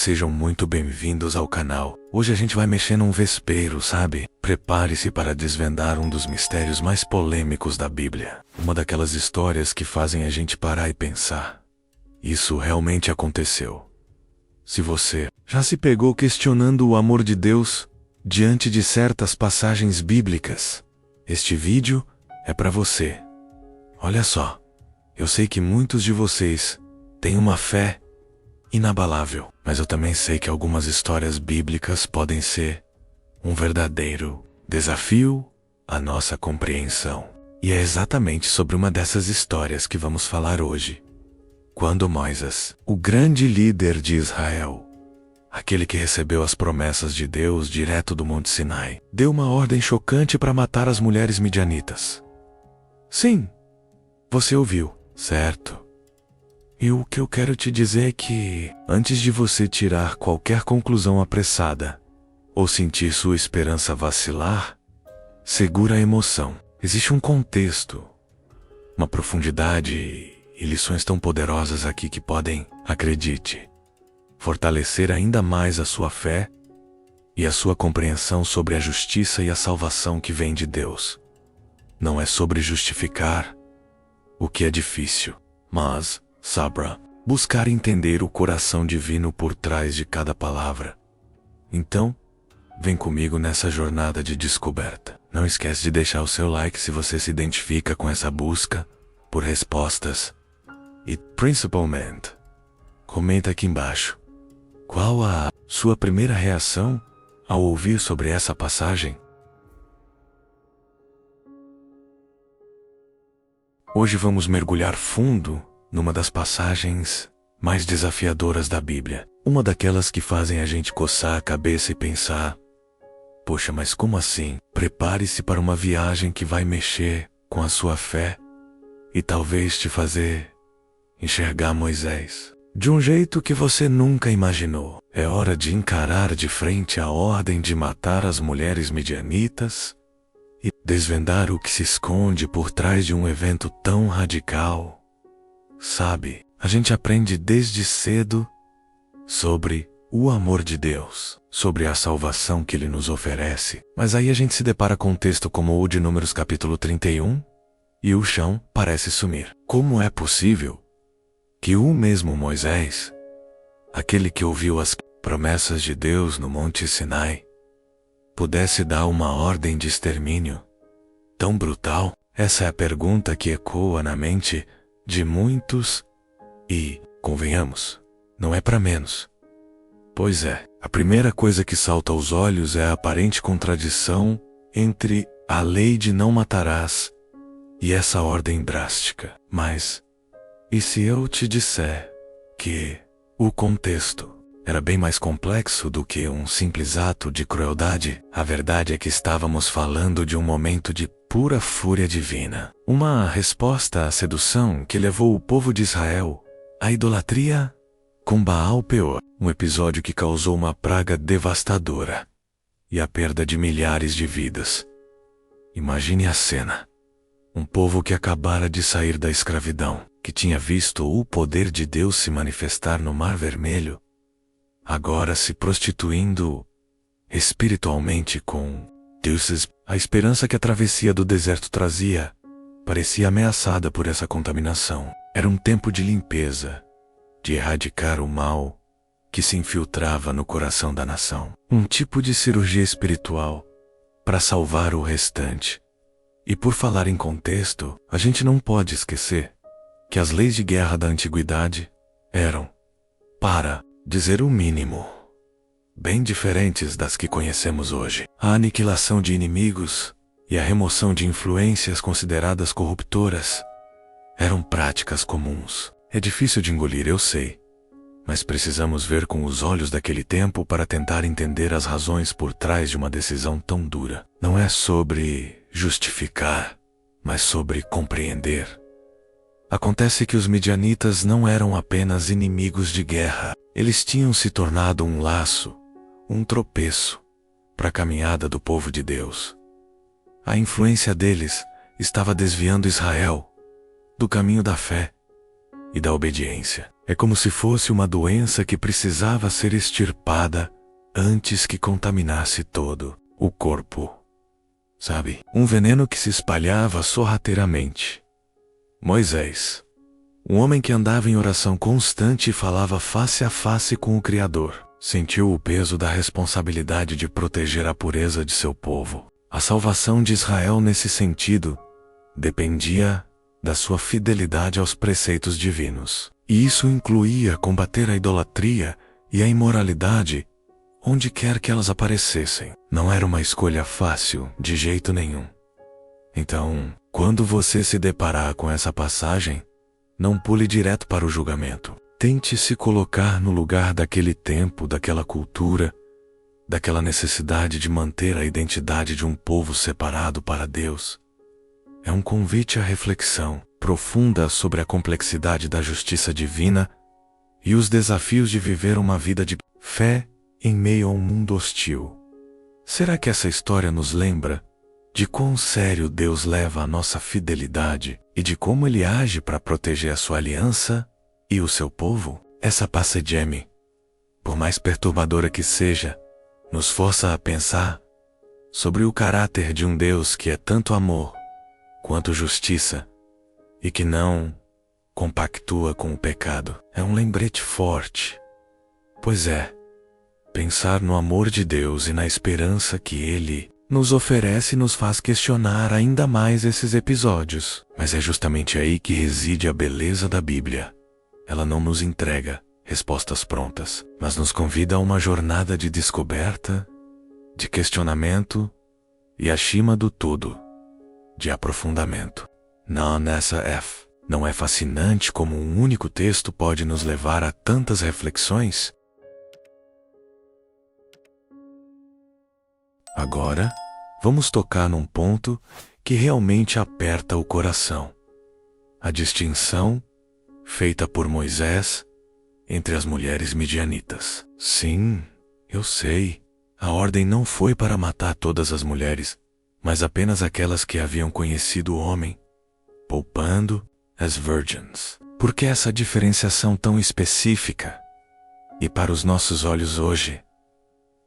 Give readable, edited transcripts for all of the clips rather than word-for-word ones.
sejam muito bem-vindos ao canal. Hoje a gente vai mexer num vespeiro, sabe? Prepare-se para desvendar um dos mistérios mais polêmicos da Bíblia. Uma daquelas histórias que fazem a gente parar e pensar. Isso realmente aconteceu. Se você já se pegou questionando o amor de Deus diante de certas passagens bíblicas, este vídeo é para você. Olha só, eu sei que muitos de vocês têm uma fé inabalável, mas eu também sei que algumas histórias bíblicas podem ser um verdadeiro desafio à nossa compreensão. E é exatamente sobre uma dessas histórias que vamos falar hoje. Quando Moisés, o grande líder de Israel, aquele que recebeu as promessas de Deus direto do Monte Sinai, deu uma ordem chocante para matar as mulheres midianitas. Sim, você ouviu, certo? E o que eu quero te dizer é que, antes de você tirar qualquer conclusão apressada, ou sentir sua esperança vacilar, segura a emoção. Existe um contexto, uma profundidade e lições tão poderosas aqui que podem, acredite, fortalecer ainda mais a sua fé e a sua compreensão sobre a justiça e a salvação que vem de Deus. Não é sobre justificar o que é difícil, mas Sabra, buscar entender o coração divino por trás de cada palavra. Então, vem comigo nessa jornada de descoberta. Não esquece de deixar o seu like se você se identifica com essa busca por respostas. E, principalmente, comenta aqui embaixo. Qual a sua primeira reação ao ouvir sobre essa passagem? Hoje vamos mergulhar fundo numa das passagens mais desafiadoras da Bíblia. Uma daquelas que fazem a gente coçar a cabeça e pensar: poxa, mas como assim? Prepare-se para uma viagem que vai mexer com a sua fé e talvez te fazer enxergar Moisés de um jeito que você nunca imaginou. É hora de encarar de frente a ordem de matar as mulheres midianitas e desvendar o que se esconde por trás de um evento tão radical. Sabe, a gente aprende desde cedo sobre o amor de Deus, sobre a salvação que Ele nos oferece, mas aí a gente se depara com um texto como o de Números capítulo 31 e o chão parece sumir. Como é possível que o mesmo Moisés, aquele que ouviu as promessas de Deus no Monte Sinai, pudesse dar uma ordem de extermínio tão brutal? Essa é a pergunta que ecoa na mente de muitos e, convenhamos, não é para menos. Pois é, a primeira coisa que salta aos olhos é a aparente contradição entre a lei de não matarás e essa ordem drástica. Mas, e se eu te disser que o contexto era bem mais complexo do que um simples ato de crueldade? A verdade é que estávamos falando de um momento de pura fúria divina. Uma resposta à sedução que levou o povo de Israel à idolatria com Baal-Peor. Um episódio que causou uma praga devastadora e a perda de milhares de vidas. Imagine a cena. Um povo que acabara de sair da escravidão, que tinha visto o poder de Deus se manifestar no Mar Vermelho, agora se prostituindo espiritualmente com deuses. A esperança que a travessia do deserto trazia parecia ameaçada por essa contaminação. Era um tempo de limpeza, de erradicar o mal que se infiltrava no coração da nação. Um tipo de cirurgia espiritual para salvar o restante. E por falar em contexto, a gente não pode esquecer que as leis de guerra da antiguidade eram, para dizer o mínimo, bem diferentes das que conhecemos hoje. A aniquilação de inimigos e a remoção de influências consideradas corruptoras eram práticas comuns. É difícil de engolir, eu sei, mas precisamos ver com os olhos daquele tempo para tentar entender as razões por trás de uma decisão tão dura. Não é sobre justificar, mas sobre compreender. Acontece que os midianitas não eram apenas inimigos de guerra. Eles tinham se tornado um laço, um tropeço para a caminhada do povo de Deus. A influência deles estava desviando Israel do caminho da fé e da obediência. É como se fosse uma doença que precisava ser extirpada antes que contaminasse todo o corpo. Sabe? Um veneno que se espalhava sorrateiramente. Moisés, um homem que andava em oração constante e falava face a face com o Criador, sentiu o peso da responsabilidade de proteger a pureza de seu povo. A salvação de Israel nesse sentido dependia da sua fidelidade aos preceitos divinos. E isso incluía combater a idolatria e a imoralidade onde quer que elas aparecessem. Não era uma escolha fácil, de jeito nenhum. Então, quando você se deparar com essa passagem, não pule direto para o julgamento. Tente se colocar no lugar daquele tempo, daquela cultura, daquela necessidade de manter a identidade de um povo separado para Deus. É um convite à reflexão profunda sobre a complexidade da justiça divina e os desafios de viver uma vida de fé em meio a um mundo hostil. Será que essa história nos lembra de quão sério Deus leva a nossa fidelidade e de como Ele age para proteger a sua aliança e o seu povo? Essa passagem, por mais perturbadora que seja, nos força a pensar sobre o caráter de um Deus que é tanto amor quanto justiça e que não compactua com o pecado. É um lembrete forte. Pois é, pensar no amor de Deus e na esperança que Ele nos oferece nos faz questionar ainda mais esses episódios. Mas é justamente aí que reside a beleza da Bíblia. Ela não nos entrega respostas prontas, mas nos convida a uma jornada de descoberta, de questionamento e, acima do tudo, de aprofundamento. Não é fascinante como um único texto pode nos levar a tantas reflexões? Agora, vamos tocar num ponto que realmente aperta o coração. A distinção feita por Moisés entre as mulheres midianitas. Sim, eu sei, a ordem não foi para matar todas as mulheres, mas apenas aquelas que haviam conhecido o homem, poupando as virgins. Por que essa diferenciação tão específica e, para os nossos olhos hoje,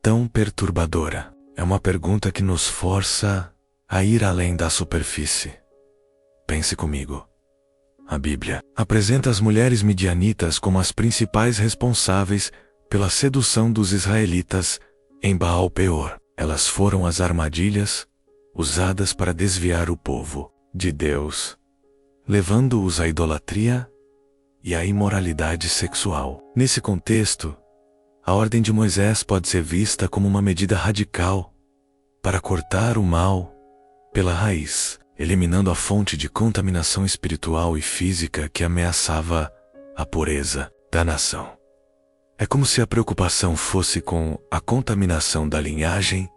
tão perturbadora? É uma pergunta que nos força a ir além da superfície. Pense comigo. A Bíblia apresenta as mulheres midianitas como as principais responsáveis pela sedução dos israelitas em Baal-Peor. Elas foram as armadilhas usadas para desviar o povo de Deus, levando-os à idolatria e à imoralidade sexual. Nesse contexto, a ordem de Moisés pode ser vista como uma medida radical para cortar o mal pela raiz, eliminando a fonte de contaminação espiritual e física que ameaçava a pureza da nação. É como se a preocupação fosse com a contaminação da linhagem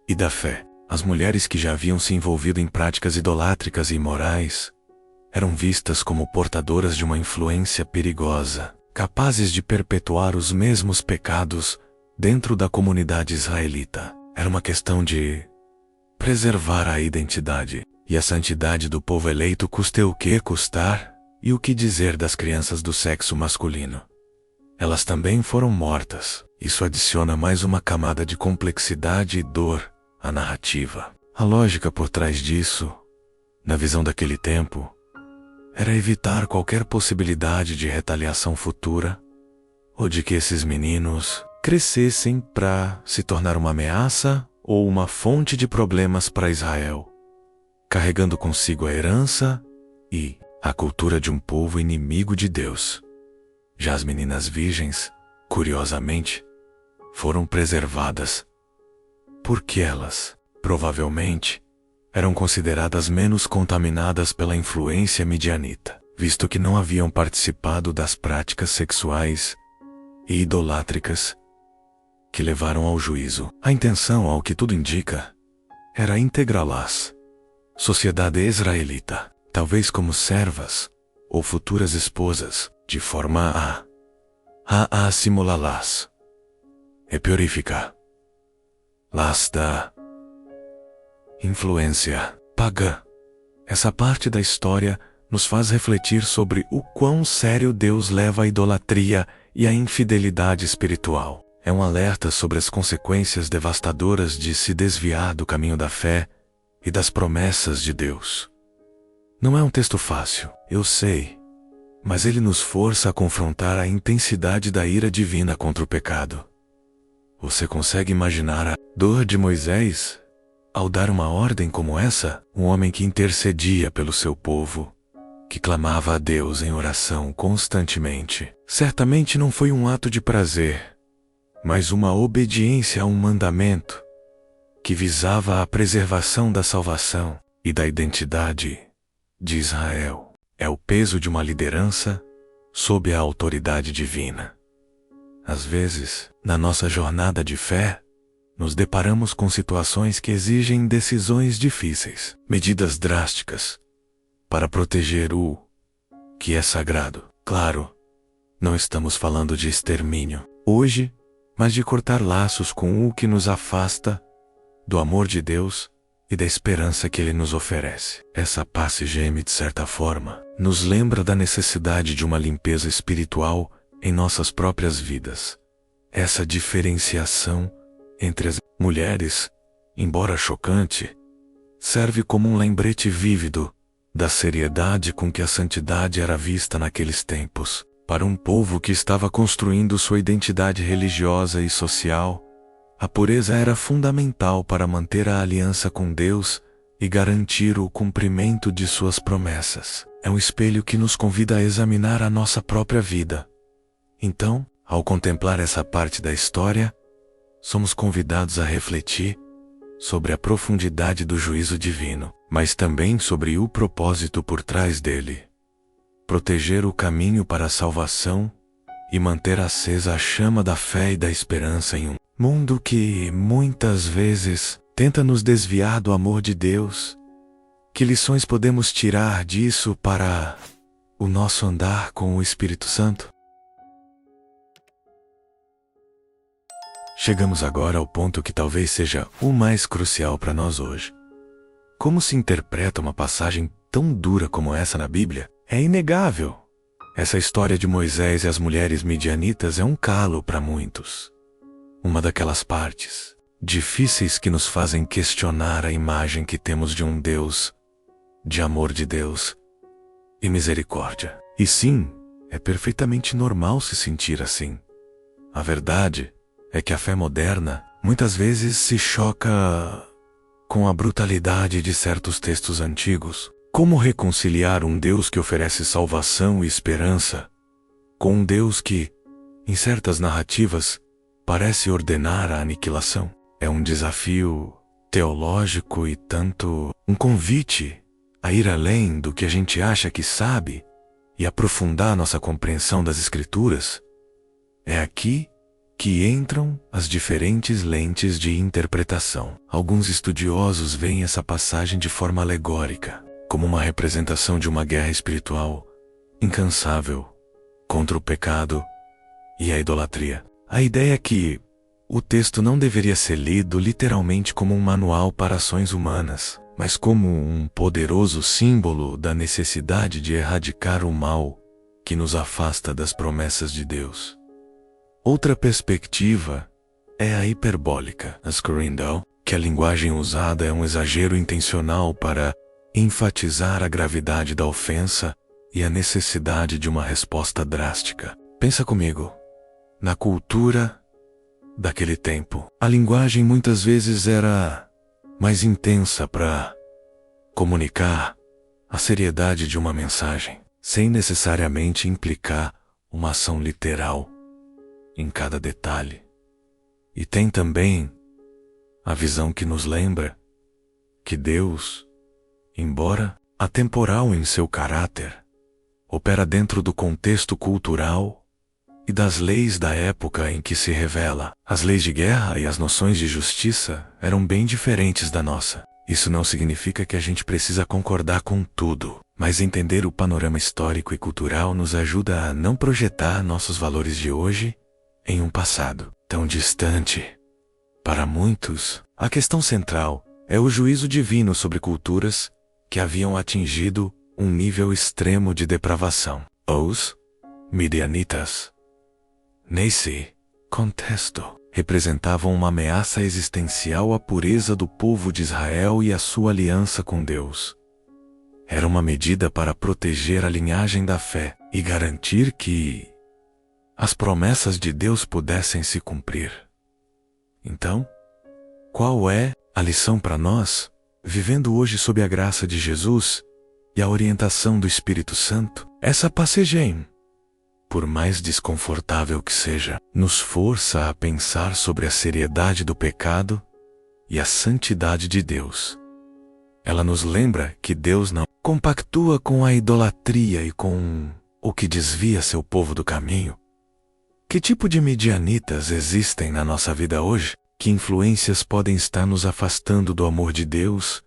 e da fé. As mulheres que já haviam se envolvido em práticas idolátricas e imorais eram vistas como portadoras de uma influência perigosa, capazes de perpetuar os mesmos pecados dentro da comunidade israelita. Era uma questão de preservar a identidade e a santidade do povo eleito, custe o que custar. E o que dizer das crianças do sexo masculino? Elas também foram mortas. Isso adiciona mais uma camada de complexidade e dor à narrativa. A lógica por trás disso, na visão daquele tempo, era evitar qualquer possibilidade de retaliação futura ou de que esses meninos crescessem para se tornar uma ameaça ou uma fonte de problemas para Israel, carregando consigo a herança e a cultura de um povo inimigo de Deus. Já as meninas virgens, curiosamente, foram preservadas, porque elas, provavelmente, eram consideradas menos contaminadas pela influência midianita, visto que não haviam participado das práticas sexuais e idolátricas que levaram ao juízo. A intenção, ao que tudo indica, era integrá-las, sociedade israelita, talvez como servas ou futuras esposas, de forma a assimilá-las e purificar-las da influência pagã. Essa parte da história nos faz refletir sobre o quão sério Deus leva a idolatria e a infidelidade espiritual. É um alerta sobre as consequências devastadoras de se desviar do caminho da fé e das promessas de Deus. Não é um texto fácil, eu sei, mas ele nos força a confrontar a intensidade da ira divina contra o pecado. Você consegue imaginar a dor de Moisés ao dar uma ordem como essa? Um homem que intercedia pelo seu povo, que clamava a Deus em oração constantemente. Certamente não foi um ato de prazer, mas uma obediência a um mandamento que visava a preservação da salvação e da identidade de Israel. É o peso de uma liderança sob a autoridade divina. Às vezes, na nossa jornada de fé, nos deparamos com situações que exigem decisões difíceis, medidas drásticas, para proteger o que é sagrado. Claro, não estamos falando de extermínio hoje, mas de cortar laços com o que nos afasta do amor de Deus e da esperança que Ele nos oferece. Essa passagem, de certa forma, nos lembra da necessidade de uma limpeza espiritual em nossas próprias vidas. Essa diferenciação entre as mulheres, embora chocante, serve como um lembrete vívido da seriedade com que a santidade era vista naqueles tempos. Para um povo que estava construindo sua identidade religiosa e social, a pureza era fundamental para manter a aliança com Deus e garantir o cumprimento de suas promessas. É um espelho que nos convida a examinar a nossa própria vida. Então, ao contemplar essa parte da história, somos convidados a refletir sobre a profundidade do juízo divino, mas também sobre o propósito por trás dele. Proteger o caminho para a salvação e manter acesa a chama da fé e da esperança em um mundo que, muitas vezes, tenta nos desviar do amor de Deus. Que lições podemos tirar disso para o nosso andar com o Espírito Santo? Chegamos agora ao ponto que talvez seja o mais crucial para nós hoje. Como se interpreta uma passagem tão dura como essa na Bíblia? É inegável. Essa história de Moisés e as mulheres midianitas é um calo para muitos. Uma daquelas partes difíceis que nos fazem questionar a imagem que temos de um Deus, de amor de Deus e misericórdia. E sim, é perfeitamente normal se sentir assim. A verdade é que a fé moderna muitas vezes se choca com a brutalidade de certos textos antigos. Como reconciliar um Deus que oferece salvação e esperança com um Deus que, em certas narrativas, parece ordenar a aniquilação? É um desafio teológico e tanto um convite a ir além do que a gente acha que sabe e aprofundar nossa compreensão das Escrituras. É aqui que entram as diferentes lentes de interpretação. Alguns estudiosos veem essa passagem de forma alegórica, como uma representação de uma guerra espiritual incansável contra o pecado e a idolatria. A ideia é que o texto não deveria ser lido literalmente como um manual para ações humanas, mas como um poderoso símbolo da necessidade de erradicar o mal que nos afasta das promessas de Deus. Outra perspectiva é a hiperbólica, ascorindal, que a linguagem usada é um exagero intencional para enfatizar a gravidade da ofensa e a necessidade de uma resposta drástica. Pensa comigo. Na cultura daquele tempo, a linguagem muitas vezes era mais intensa para comunicar a seriedade de uma mensagem, sem necessariamente implicar uma ação literal em cada detalhe. E tem também a visão que nos lembra que Deus, embora atemporal em seu caráter, opera dentro do contexto cultural e das leis da época em que se revela. As leis de guerra e as noções de justiça eram bem diferentes da nossa. Isso não significa que a gente precisa concordar com tudo, mas entender o panorama histórico e cultural nos ajuda a não projetar nossos valores de hoje em um passado tão distante. Para muitos, a questão central é o juízo divino sobre culturas que haviam atingido um nível extremo de depravação. Os midianitas, nesse contexto, representavam uma ameaça existencial à pureza do povo de Israel e à sua aliança com Deus. Era uma medida para proteger a linhagem da fé e garantir que as promessas de Deus pudessem se cumprir. Então, qual é a lição para nós, vivendo hoje sob a graça de Jesus e a orientação do Espírito Santo? Essa passagem, por mais desconfortável que seja, nos força a pensar sobre a seriedade do pecado e a santidade de Deus. Ela nos lembra que Deus não compactua com a idolatria e com o que desvia seu povo do caminho. Que tipo de midianitas existem na nossa vida hoje? Que influências podem estar nos afastando do amor de Deus,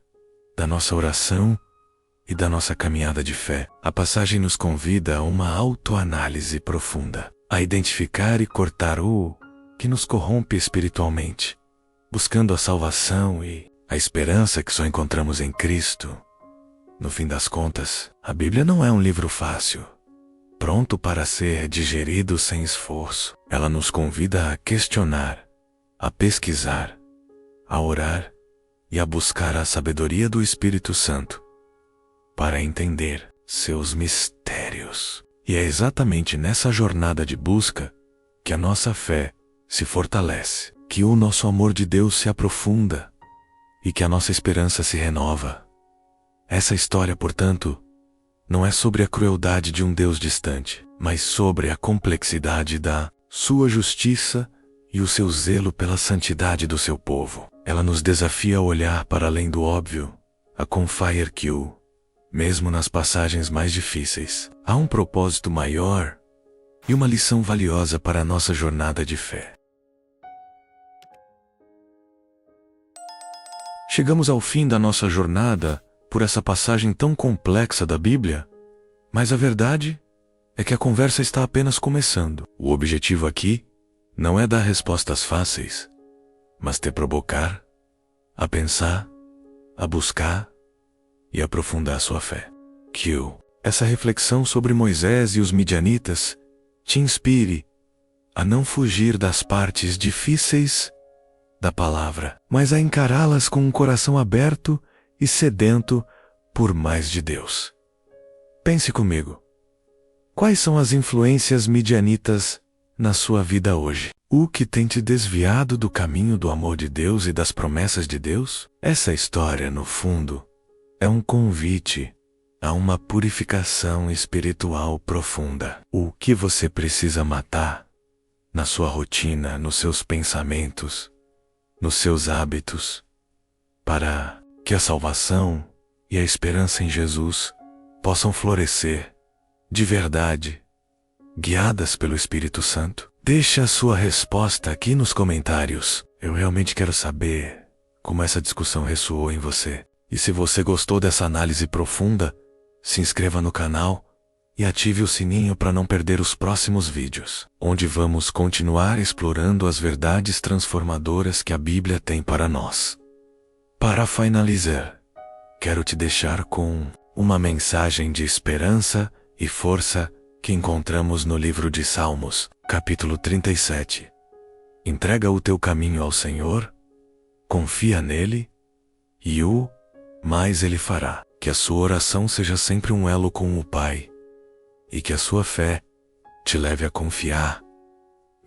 da nossa oração e da nossa caminhada de fé? A passagem nos convida a uma autoanálise profunda, a identificar e cortar o que nos corrompe espiritualmente, buscando a salvação e a esperança que só encontramos em Cristo. No fim das contas, a Bíblia não é um livro fácil, pronto para ser digerido sem esforço. Ela nos convida a questionar, a pesquisar, a orar e a buscar a sabedoria do Espírito Santo para entender seus mistérios. E é exatamente nessa jornada de busca que a nossa fé se fortalece, que o nosso amor de Deus se aprofunda e que a nossa esperança se renova. Essa história, portanto, não é sobre a crueldade de um Deus distante, mas sobre a complexidade da sua justiça e o seu zelo pela santidade do seu povo. Ela nos desafia a olhar para além do óbvio, a confiar que mesmo nas passagens mais difíceis, há um propósito maior e uma lição valiosa para a nossa jornada de fé. Chegamos ao fim da nossa jornada por essa passagem tão complexa da Bíblia, mas a verdade é que a conversa está apenas começando. O objetivo aqui não é dar respostas fáceis, mas te provocar a pensar, a buscar e aprofundar sua fé. Que essa reflexão sobre Moisés e os midianitas te inspire a não fugir das partes difíceis da palavra, mas a encará-las com um coração aberto e sedento por mais de Deus. Pense comigo. Quais são as influências midianitas na sua vida hoje? O que tem te desviado do caminho do amor de Deus e das promessas de Deus? Essa história, no fundo, é um convite a uma purificação espiritual profunda. O que você precisa matar na sua rotina, nos seus pensamentos, nos seus hábitos, para que a salvação e a esperança em Jesus possam florescer de verdade, guiadas pelo Espírito Santo? Deixe a sua resposta aqui nos comentários. Eu realmente quero saber como essa discussão ressoou em você. E se você gostou dessa análise profunda, se inscreva no canal e ative o sininho para não perder os próximos vídeos, onde vamos continuar explorando as verdades transformadoras que a Bíblia tem para nós. Para finalizar, quero te deixar com uma mensagem de esperança e força que encontramos no livro de Salmos, capítulo 37. Entrega o teu caminho ao Senhor, confia nele, e mais ele fará. Que a sua oração seja sempre um elo com o Pai, e que a sua fé te leve a confiar,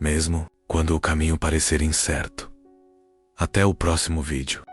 mesmo quando o caminho parecer incerto. Até o próximo vídeo.